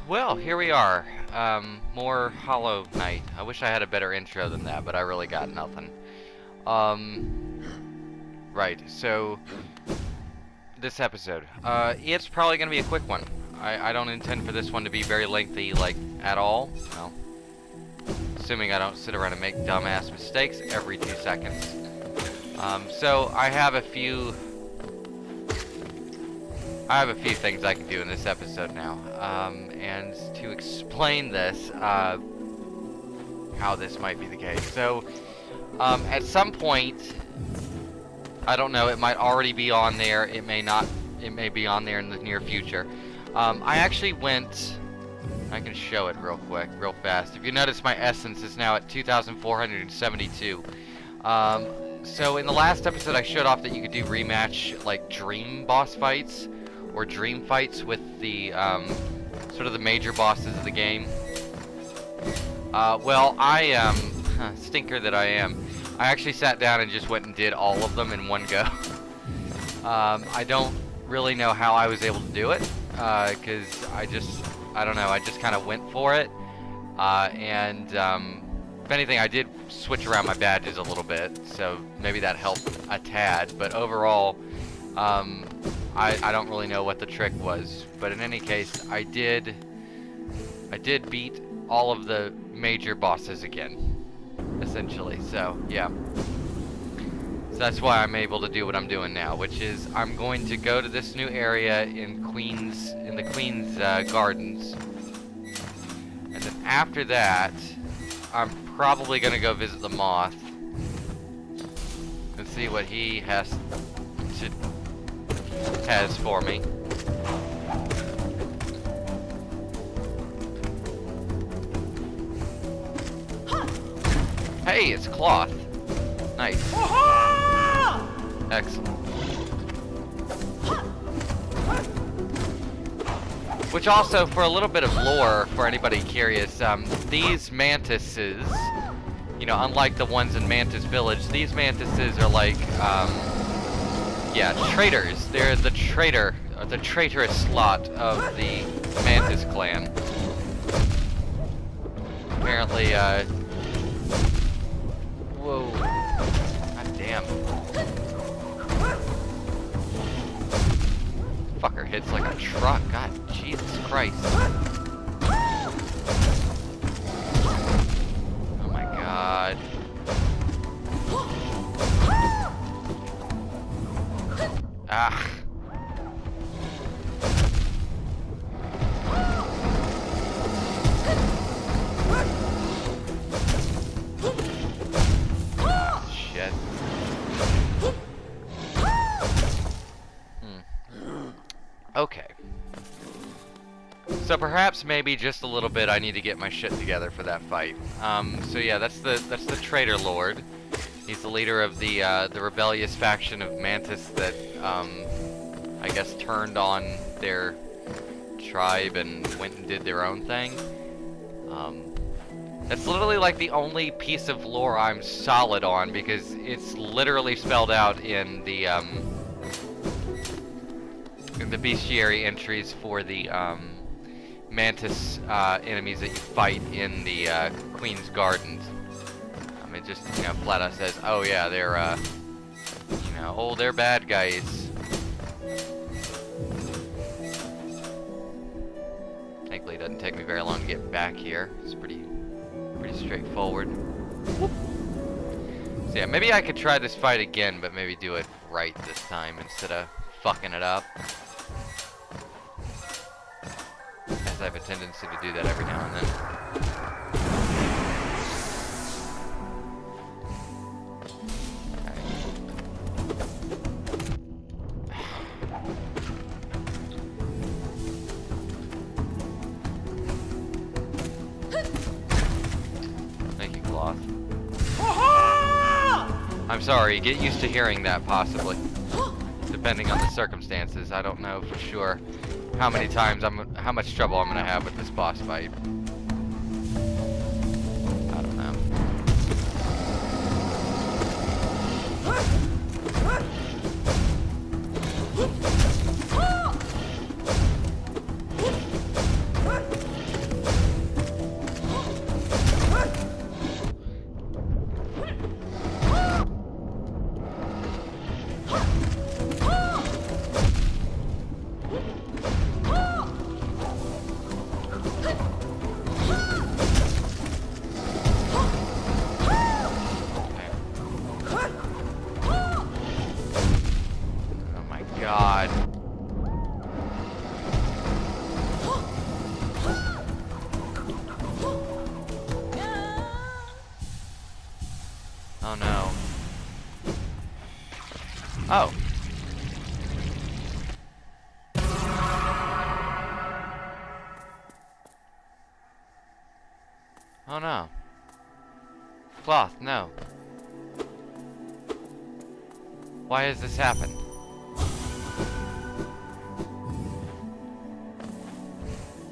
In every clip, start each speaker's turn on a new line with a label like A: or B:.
A: Well, here we are. More Hollow Knight. I wish I had a better intro than that, but I really got nothing. Right, so this episode. It's probably gonna be a quick one. I don't intend for this one to be very lengthy, like, at all. Well, assuming I don't sit around and make dumbass mistakes every 2 seconds. So I have a few things I can do in this episode now. And to explain this, how this might be the case. So, at some point, I don't know, it might already be on there, it may not, it may be on there in the near future. I actually went, I can show it real quick, real fast. If you notice, my essence is now at 2,472. So in the last episode I showed off that you could do rematch, like, dream boss fights, or dream fights with the, sort of the major bosses of the game. Well, I am, stinker that I am, I actually sat down and just went and did all of them in one go. I don't really know how I was able to do it, because I don't know, I just kind of went for it, and if anything, I did switch around my badges a little bit, so maybe that helped a tad, but overall, I don't really know what the trick was, but in any case, I did beat all of the major bosses again, essentially, so, yeah. So that's why I'm able to do what I'm doing now, which is I'm going to go to this new area in the Queen's Gardens, and then after that, I'm probably gonna go visit the Moth and see what he has for me. Hey, it's cloth. Nice. Excellent. Which also, for a little bit of lore, for anybody curious, these mantises, you know, unlike the ones in Mantis Village, these mantises are like, yeah, traitors. They're the traitor, or the traitorous lot of the Mantis clan. Apparently, whoa. God damn. Fucker hits like a truck. God, Jesus Christ. Oh my God. Ah. Shit. Okay. So perhaps maybe just a little bit I need to get my shit together for that fight. So yeah, that's the Traitor Lord. He's the leader of the rebellious faction of Mantis that, I guess turned on their tribe and went and did their own thing. That's literally like the only piece of lore I'm solid on, because it's literally spelled out in the bestiary entries for the, Mantis, enemies that you fight in the, Queen's Gardens. It just, you know, flat out says, oh yeah, they're, you know, oh, they're bad guys. Thankfully, it doesn't take me very long to get back here. It's pretty straightforward. Whoop. So yeah, maybe I could try this fight again, but maybe do it right this time instead of fucking it up. As I have a tendency to do that every now and then. I'm sorry, get used to hearing that, possibly. Depending on the circumstances, I don't know for sure how many times how much trouble I'm gonna have with this boss fight. I don't know. Oh my god. Oh no. Oh. Oh no. Cloth, no. Why has this happened?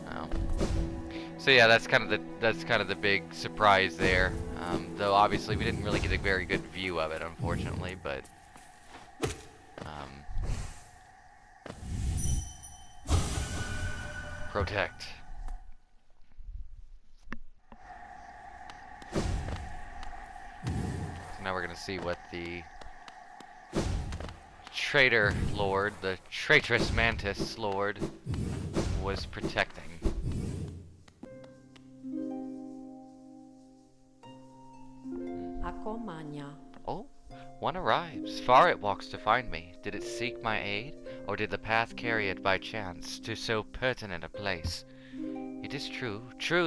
A: Oh. So yeah, that's kind of the big surprise there. Though obviously we didn't really get a very good view of it, unfortunately, but protect. So now we're gonna see what the Traitor Lord, the traitorous Mantis Lord, was protecting. Oh, one arrives. Far it walks to find me. Did it seek my aid, or did the path carry it by chance to so pertinent a place? It is true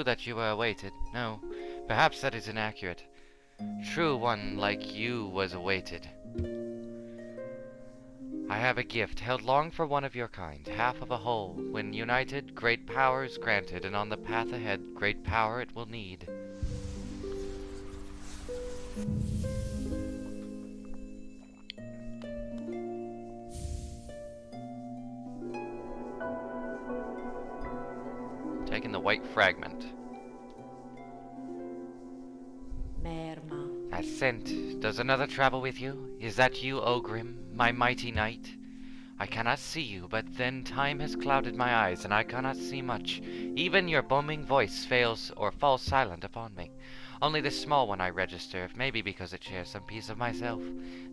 A: that you were awaited. No, perhaps that is inaccurate. True, one like you was awaited. I have a gift, held long for one of your kind, half of a whole. When united, great power is granted, and on the path ahead, great power it will need. Taking the white fragment. That scent. Does another travel with you? Is that you, Ogrim, my mighty knight? I cannot see you, but then time has clouded my eyes, and I cannot see much. Even your booming voice fails or falls silent upon me. Only this small one I register, maybe because it shares some piece of myself.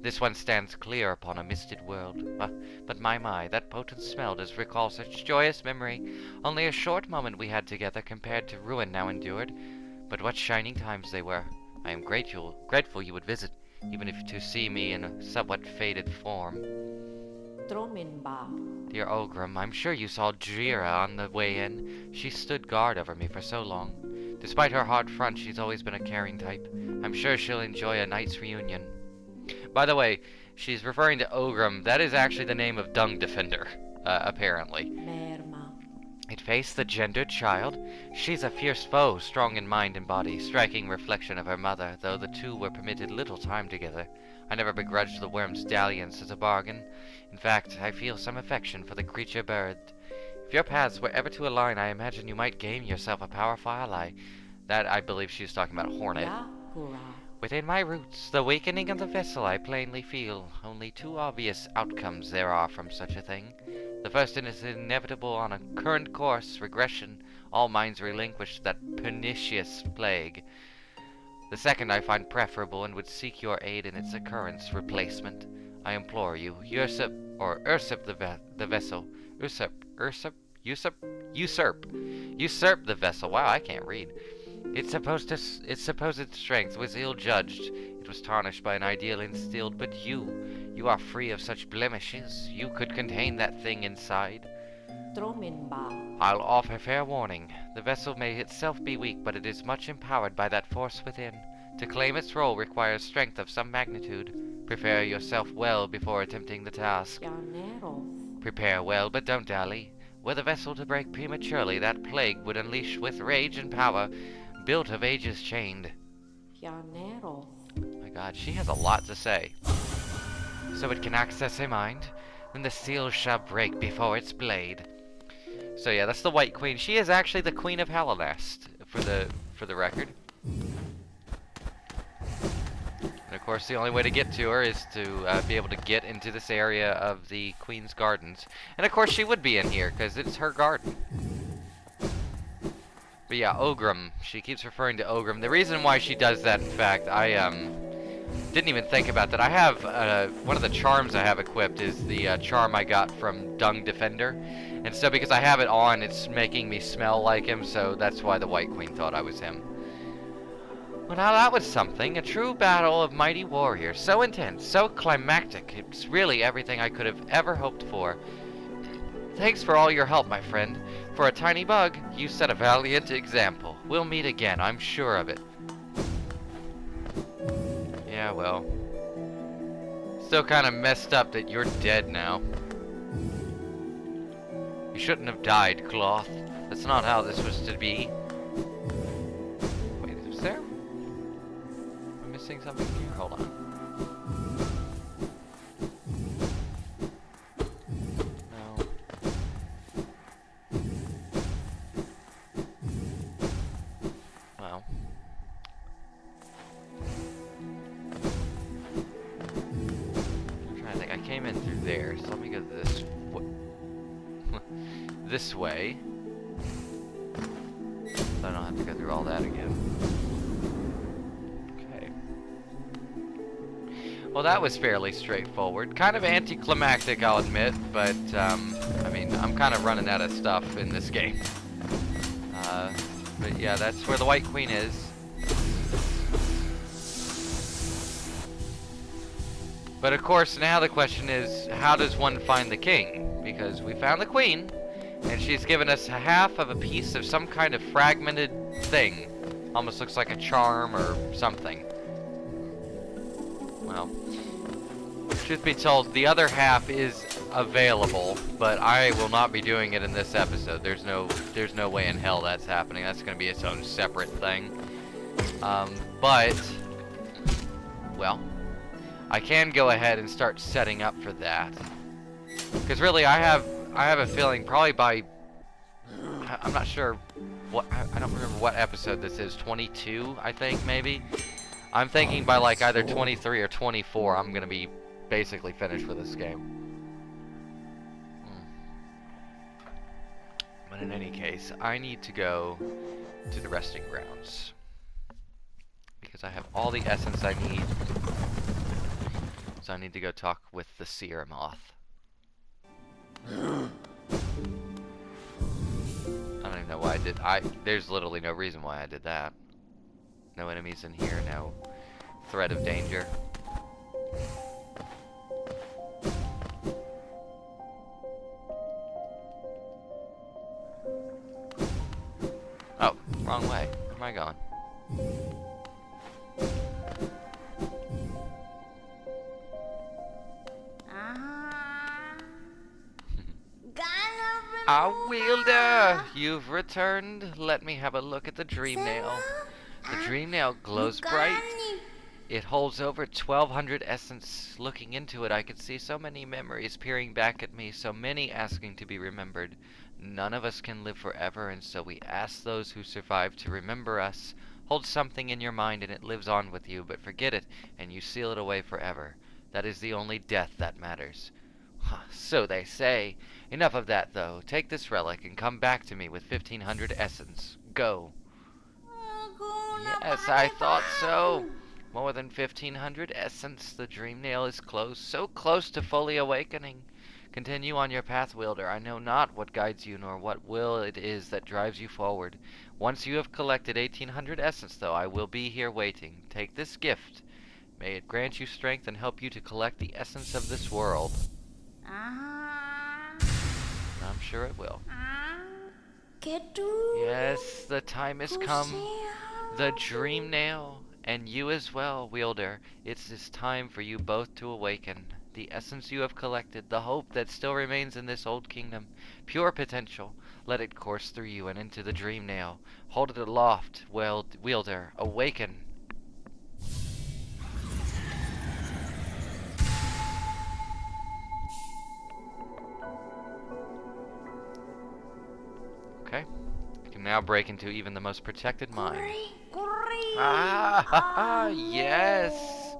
A: This one stands clear upon a misted world. But my, that potent smell does recall such joyous memory. Only a short moment we had together compared to ruin now endured. But what shining times they were. I am grateful you would visit, even if to see me in a somewhat faded form. Dear Ogrim, I'm sure you saw Jira on the way in. She stood guard over me for so long. Despite her hard front, she's always been a caring type. I'm sure she'll enjoy a night's reunion. By the way, she's referring to Ogrim. That is actually the name of Dung Defender, apparently. It faced the gendered child. She's a fierce foe, strong in mind and body, striking reflection of her mother, though the two were permitted little time together. I never begrudged the worm's dalliance as a bargain. In fact, I feel some affection for the creature bird. If your paths were ever to align, I imagine you might gain yourself a powerful ally. That, I believe she's talking about Hornet. Within my roots, the weakening of the vessel I plainly feel. Only two obvious outcomes there are from such a thing. The first is inevitable on a current course, regression, all minds relinquish that pernicious plague. The second I find preferable and would seek your aid in its occurrence, replacement. I implore you, usurp the vessel. Usurp the vessel. Wow, I can't read. Its supposed strength was ill-judged. It was tarnished by an ideal instilled, but you are free of such blemishes. You could contain that thing inside. I'll offer fair warning. The vessel may itself be weak, but it is much empowered by that force within. To claim its role requires strength of some magnitude. Prepare yourself well before attempting the task. Prepare well, but don't dally. Were the vessel to break prematurely, that plague would unleash with rage and power, built of ages chained. My God, she has a lot to say. So it can access a mind, then the seal shall break before its blade. So yeah, that's the White Queen. She is actually the Queen of Hallownest, for the record. And of course, the only way to get to her is to be able to get into this area of the Queen's Gardens. And of course, she would be in here, because it's her garden. But yeah, Ogrim. She keeps referring to Ogrim. The reason why she does that, in fact, Didn't even think about that. I have one of the charms I have equipped is the charm I got from Dung Defender. And so because I have it on, it's making me smell like him, so that's why the White Queen thought I was him. Well, now that was something. A true battle of mighty warriors. So intense, so climactic. It's really everything I could have ever hoped for. Thanks for all your help, my friend. For a tiny bug, you set a valiant example. We'll meet again, I'm sure of it. Yeah, well. Still kind of messed up that you're dead now. You shouldn't have died, Cloth. That's not how this was to be. Wait, is there? Am I missing something here? Hold on. No. Well. I'm trying to think. I came in through there, so let me go this this way. So I don't have to go through all that again. Okay. Well, that was fairly straightforward. Kind of anticlimactic, I'll admit, but, I mean, I'm kind of running out of stuff in this game. But yeah, that's where the White Queen is. But of course, now the question is, how does one find the king? Because we found the queen, and she's given us half of a piece of some kind of fragmented thing. Almost looks like a charm or something. Well, truth be told, the other half is available, but I will not be doing it in this episode. There's no way in hell that's happening. That's going to be its own separate thing. But, well, I can go ahead and start setting up for that. Because really, I have a feeling probably by, I'm not sure what, I don't remember what episode this is, 22, I think, maybe? I'm thinking by like either 23 or 24, I'm gonna be basically finished with this game. But in any case, I need to go to the resting grounds. Because I have all the essence I need. So I need to go talk with the Seer Moth. I don't even know why I did. There's literally no reason why I did that. No enemies in here, no threat of danger. Oh, wrong way. Where am I going? Ah, Wielder! You've returned. Let me have a look at the dream nail. The dream nail glows bright. It holds over 1,200 essence. Looking into it, I could see so many memories peering back at me, so many asking to be remembered. None of us can live forever, and so we ask those who survive to remember us. Hold something in your mind and it lives on with you, but forget it and you seal it away forever. That is the only death that matters. So they say. Enough of that, though. Take this relic and come back to me with 1,500 essence. Go. Yes, I thought so. More than 1,500 essence. The dream nail is close, so close to fully awakening. Continue on your path, Wielder. I know not what guides you, nor what will it is that drives you forward. Once you have collected 1,800 essence, though, I will be here waiting. Take this gift. May it grant you strength and help you to collect the essence of this world. I'm sure it will. Yes, the time has come. The dream nail, and you as well, Wielder. It's time for you both to awaken. The essence you have collected, the hope that still remains in this old kingdom, pure potential. Let it course through you and into the dream nail. Hold it aloft, Wielder. Awaken. Okay. You can now break into even the most protected mind. Yes!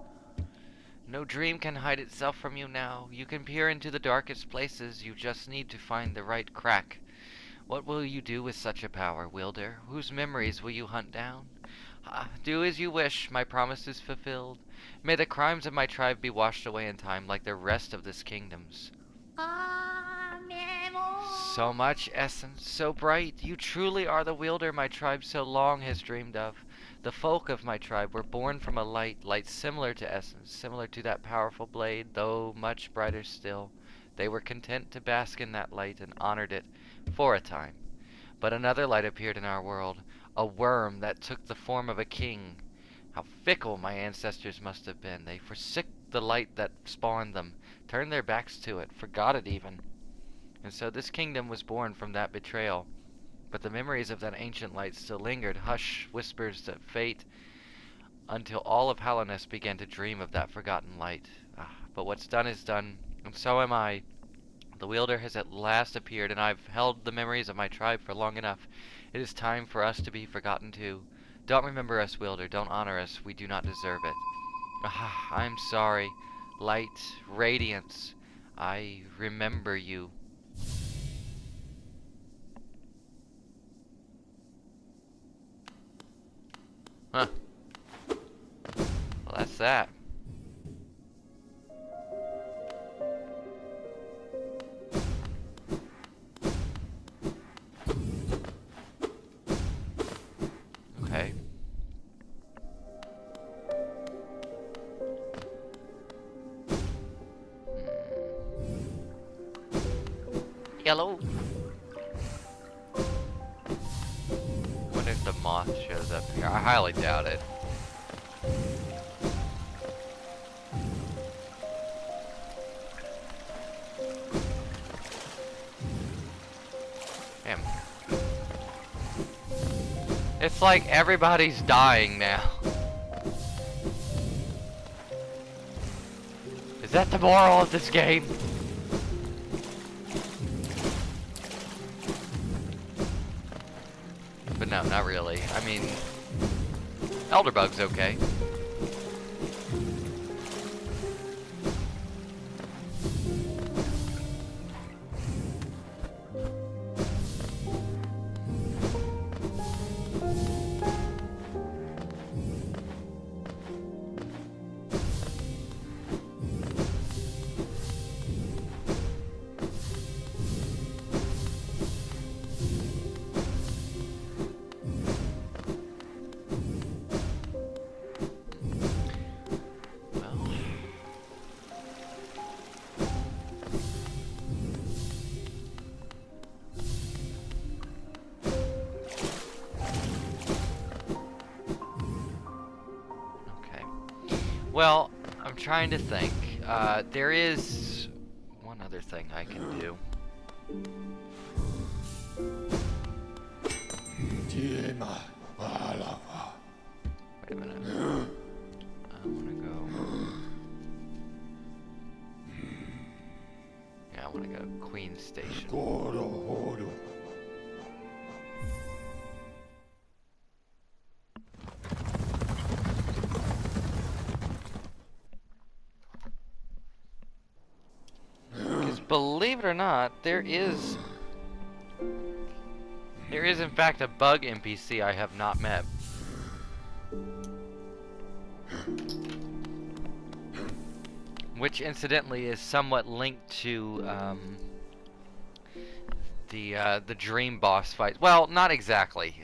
A: No dream can hide itself from you now. You can peer into the darkest places. You just need to find the right crack. What will you do with such a power, Wielder? Whose memories will you hunt down? Do as you wish, my promise is fulfilled. May the crimes of my tribe be washed away in time like the rest of this kingdom's. So much essence, so bright, you truly are the wielder my tribe so long has dreamed of. The folk of my tribe were born from a light similar to essence, similar to that powerful blade, though much brighter still. They were content to bask in that light and honored it for a time. But another light appeared in our world, a worm that took the form of a king. How fickle my ancestors must have been. They forsook the light that spawned them, turned their backs to it, forgot it even. And so this kingdom was born from that betrayal. But the memories of that ancient light still lingered, hush whispers of fate, until all of Hallownest began to dream of that forgotten light. But what's done is done, and so am I. The wielder has at last appeared, and I've held the memories of my tribe for long enough. It is time for us to be forgotten too. Don't remember us, wielder. Don't honor us. We do not deserve it. I'm sorry. Light, radiance. I remember you. Huh. Well, that's that. Okay. Yellow. Wonder if the moth shows up here. I highly doubt it. Damn. It's like everybody's dying now. Is that the moral of this game? But no, not really. I mean, Elderbug's okay. Well, I'm trying to think. There is one other thing I can do. Wait a minute. I want to go. Yeah, I want to go Queen Station. Believe it or not, there is in fact a bug NPC I have not met. Which incidentally is somewhat linked to the dream boss fight. Well, not exactly.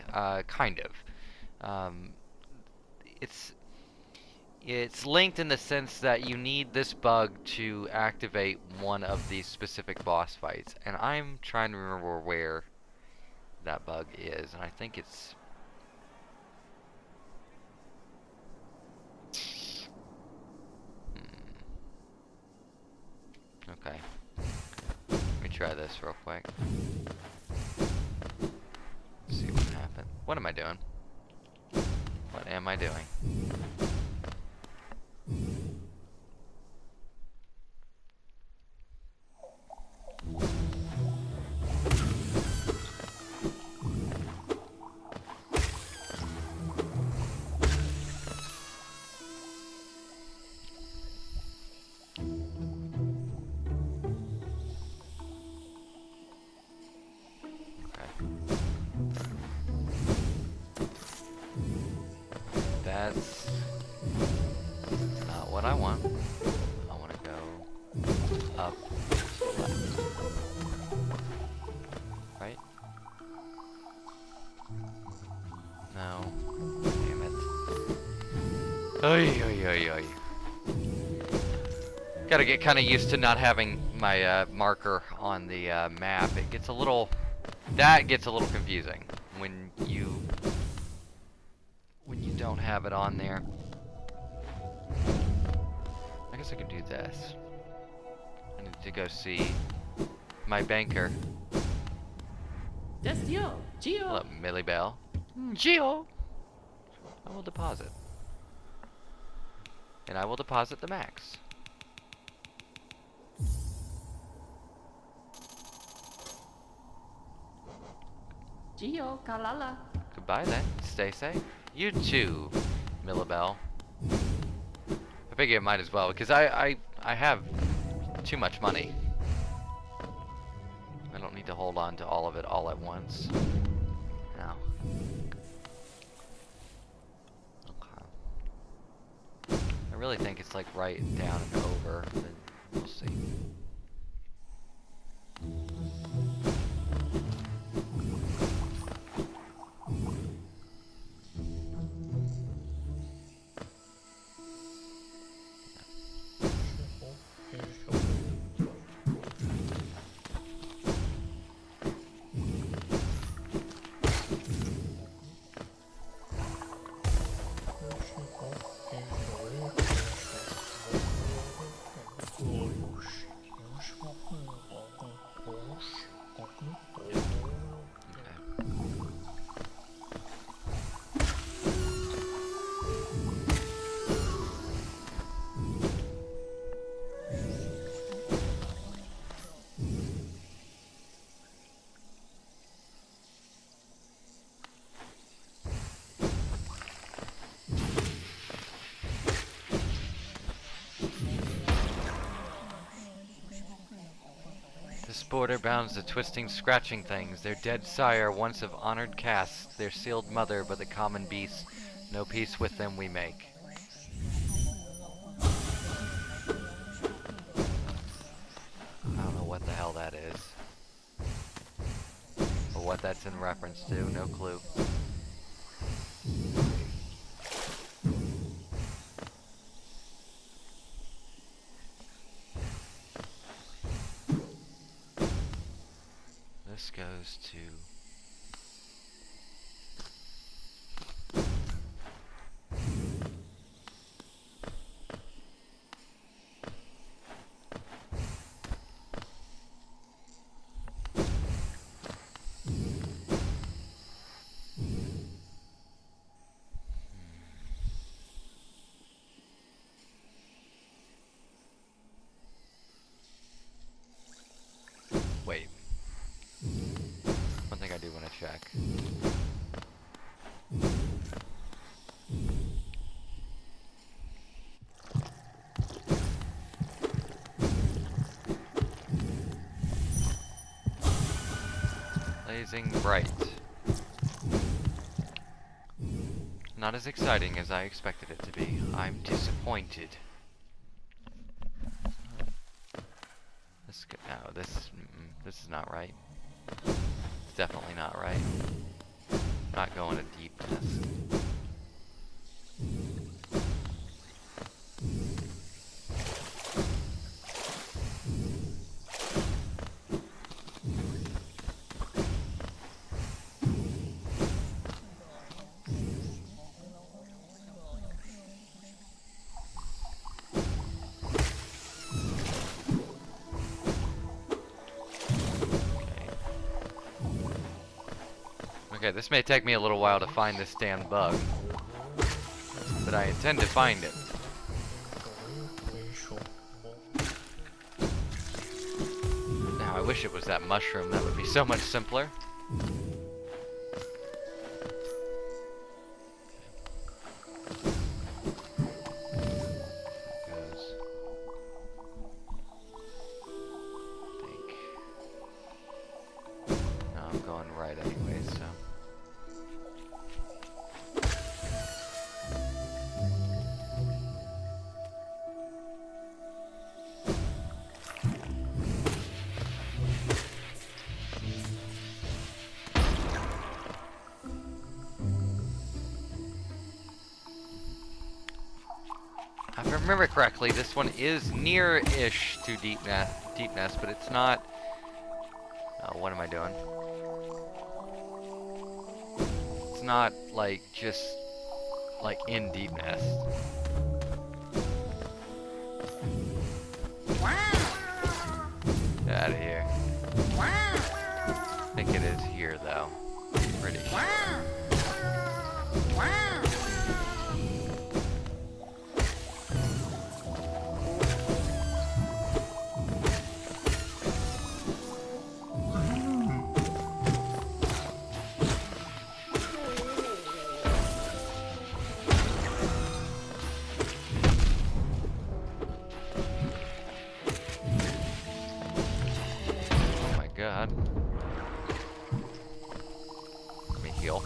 A: Kind of. It's linked in the sense that you need this bug to activate one of these specific boss fights. And I'm trying to remember where that bug is. And I think it's... Okay. Let me try this real quick. See what happens. What am I doing? What am I doing? No. Damn it. Oy, oy, oy, oy. Gotta get kind of used to not having my marker on the map. It gets a little... That gets a little confusing when you don't have it on there. I guess I could do this. I need to go see my banker.
B: That's Gio.
A: Hello, Millie Bell. Gio! I will deposit. And I will deposit the max.
B: Gio, Kalala.
A: Goodbye then. Stay safe. You too, Millibel. I figure it might as well, because I have too much money. I don't need to hold on to all of it all at once. No. Okay. I really think it's like right down and over, but we'll see. This border bounds the twisting, scratching things. Their dead sire, once of honored caste, their sealed mother, but the common beast. No peace with them we make. I don't know what the hell that is. Or what that's in reference to, no clue. This goes to... Wait. One thing I do want to check. Blazing bright. Not as exciting as I expected it to be. I'm disappointed. No, this is not right. It's definitely not right. Not going to deep test. Okay, this may take me a little while to find this damn bug, but I intend to find it. Now, I wish it was that mushroom. That would be so much simpler. No, I'm going right anyway, so... if I remember correctly, this one is near-ish to deepness, but it's not. Oh, what am I doing? It's not like just like in deepness. Get out of here. I think it is here though. Pretty sure. Oh my god. Let me heal.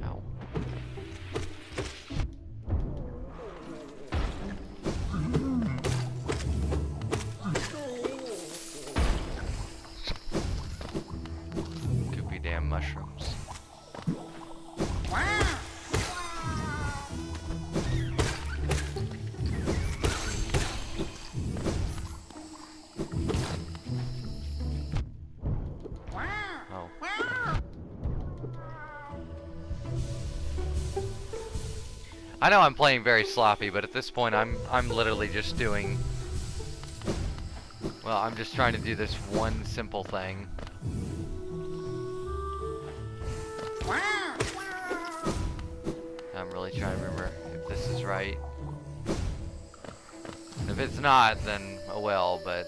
A: Ow. Goopy damn mushrooms. Oh. I know I'm playing very sloppy, but at this point I'm literally just doing, well, I'm just trying to do this one simple thing. I'm really trying to remember if this is right. If it's not, then oh well, but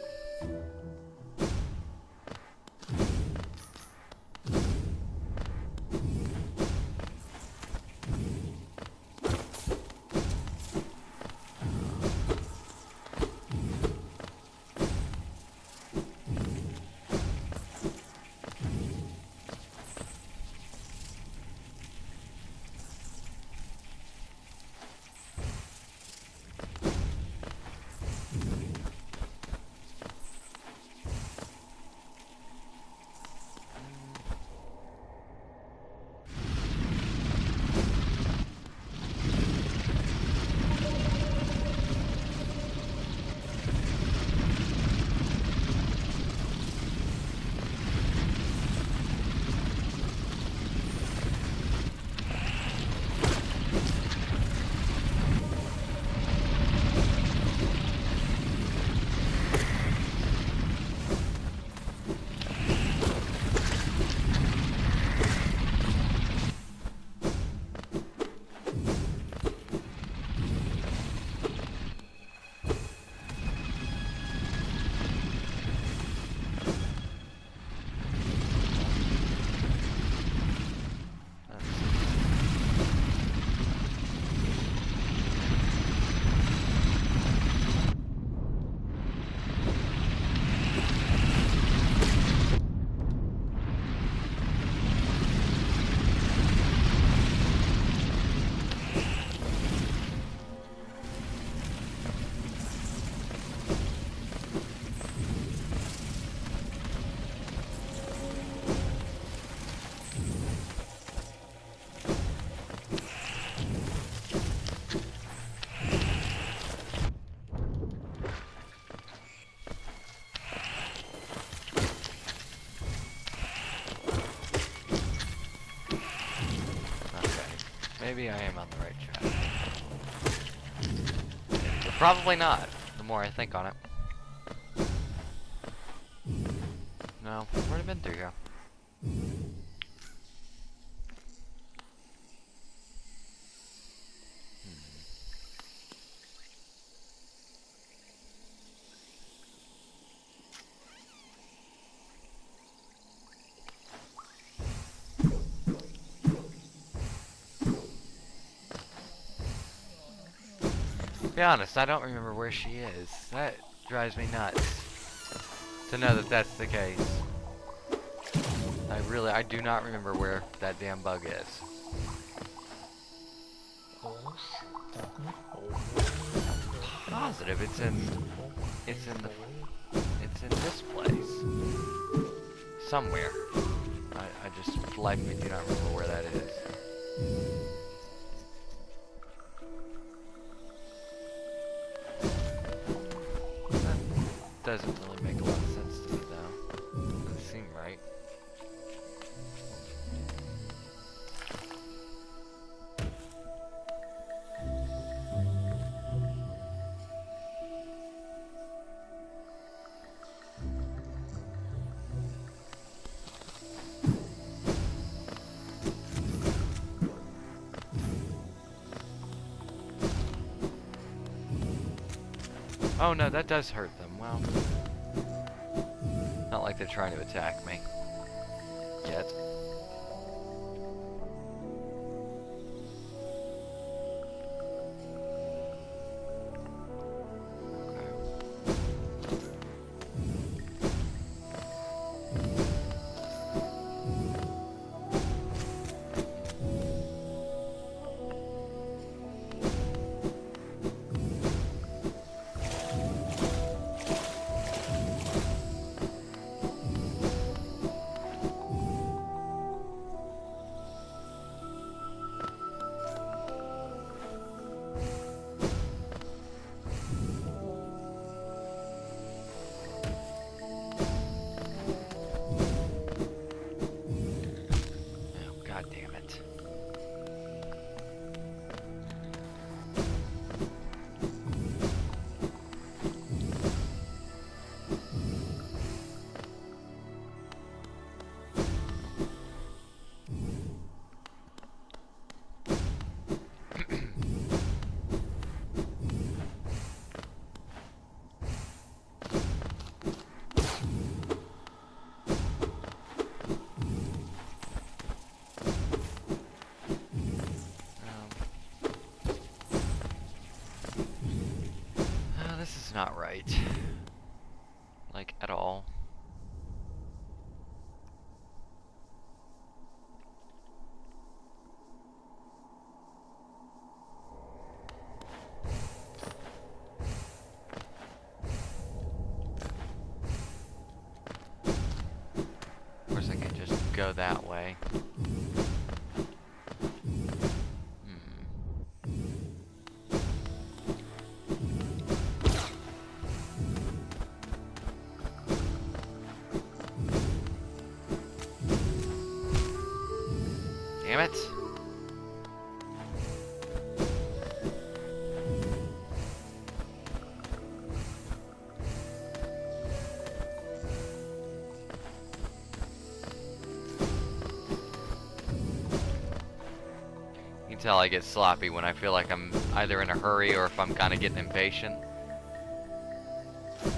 A: maybe I am on the right track. But probably not, the more I think on it. No, I've already been through here. Be honest, I don't remember where she is. That drives me nuts to know that that's the case. I do not remember where that damn bug is. Positive, it's in this place. Somewhere. I just, for life of me, do not remember where that is. That doesn't really make a lot of sense to me, though. Doesn't seem right. Oh no, that does hurt them. Well, not like they're trying to attack me yet. Not right. Like, at all. Of course I can just go that way. Damn it. You can tell I get sloppy when I feel like I'm either in a hurry or if I'm kind of getting impatient. I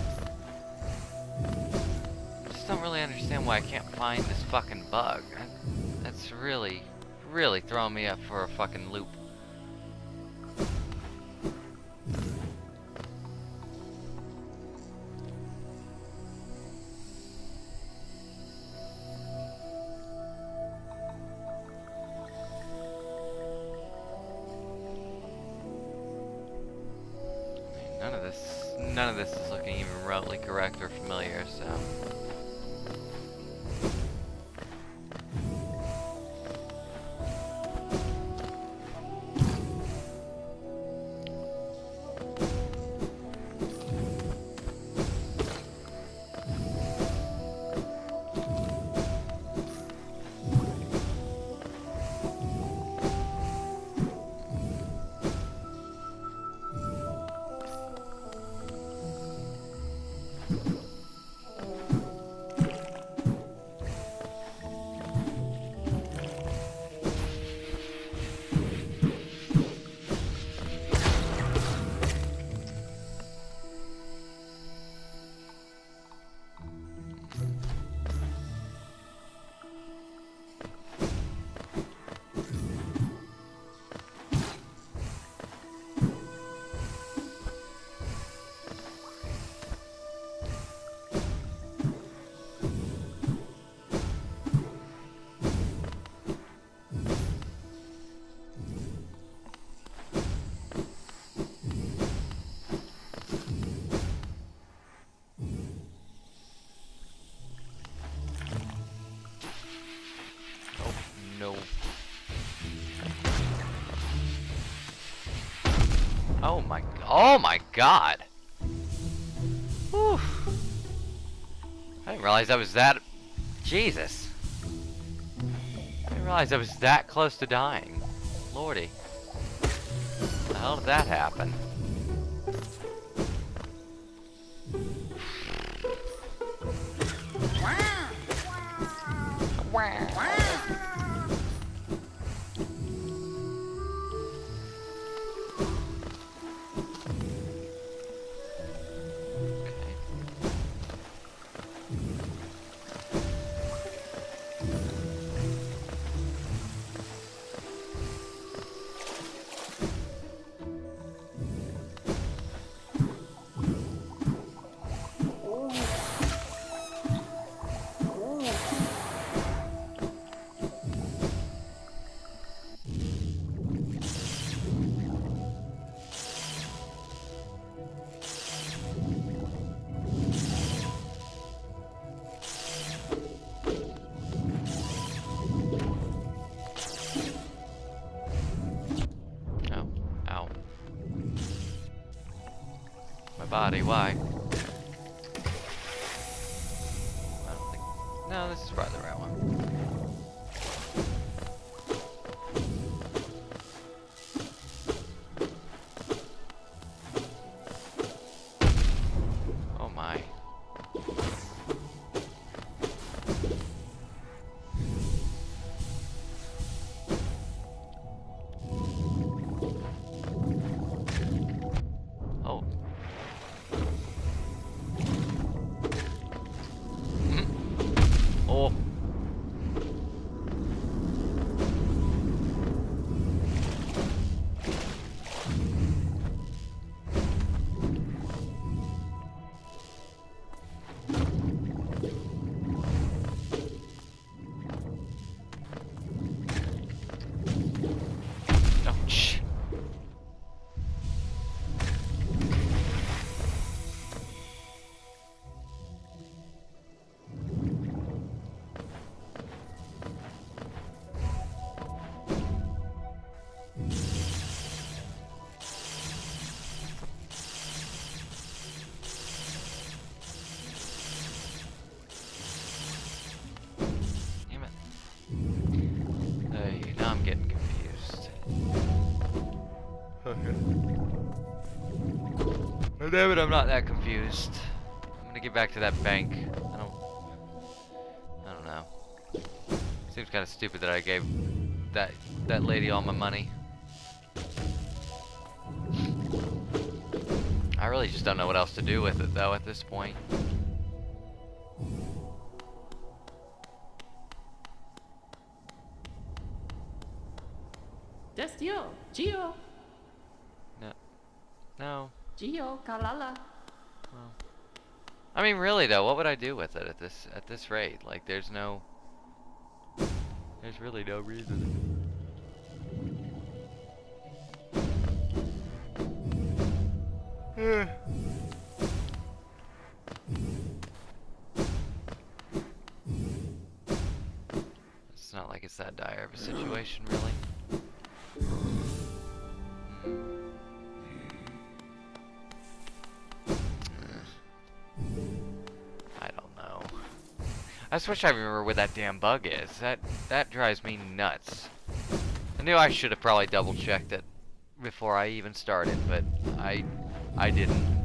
A: just don't really understand why I can't find this fucking bug. That's really throwing me up for a fucking loop. None of this is looking even remotely correct or familiar, so. Oh my god. Whew. I didn't realize I was that... Jesus. I didn't realize I was that close to dying. Lordy. How the hell did that happen? Body, why? I don't think... No, this is probably the right one. Oh my. Oh. Oh. Ouch. Now I'm getting confused. Okay. Oh, damn it, I'm not that confused. I'm gonna get back to that bank. I don't know. Seems kind of stupid that I gave that lady all my money. I really just don't know what else to do with it though at this point.
B: Destio, Gio,
A: No. No.
B: Gio, Kalala.
A: Well, I mean, really though, what would I do with it at this rate? Like, there's really no reason. It's not like it's that dire of a situation, really. I don't know. I just wish I remember where that damn bug is. That drives me nuts. I knew I should have probably double checked it before I even started, but I didn't.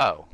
A: Oh.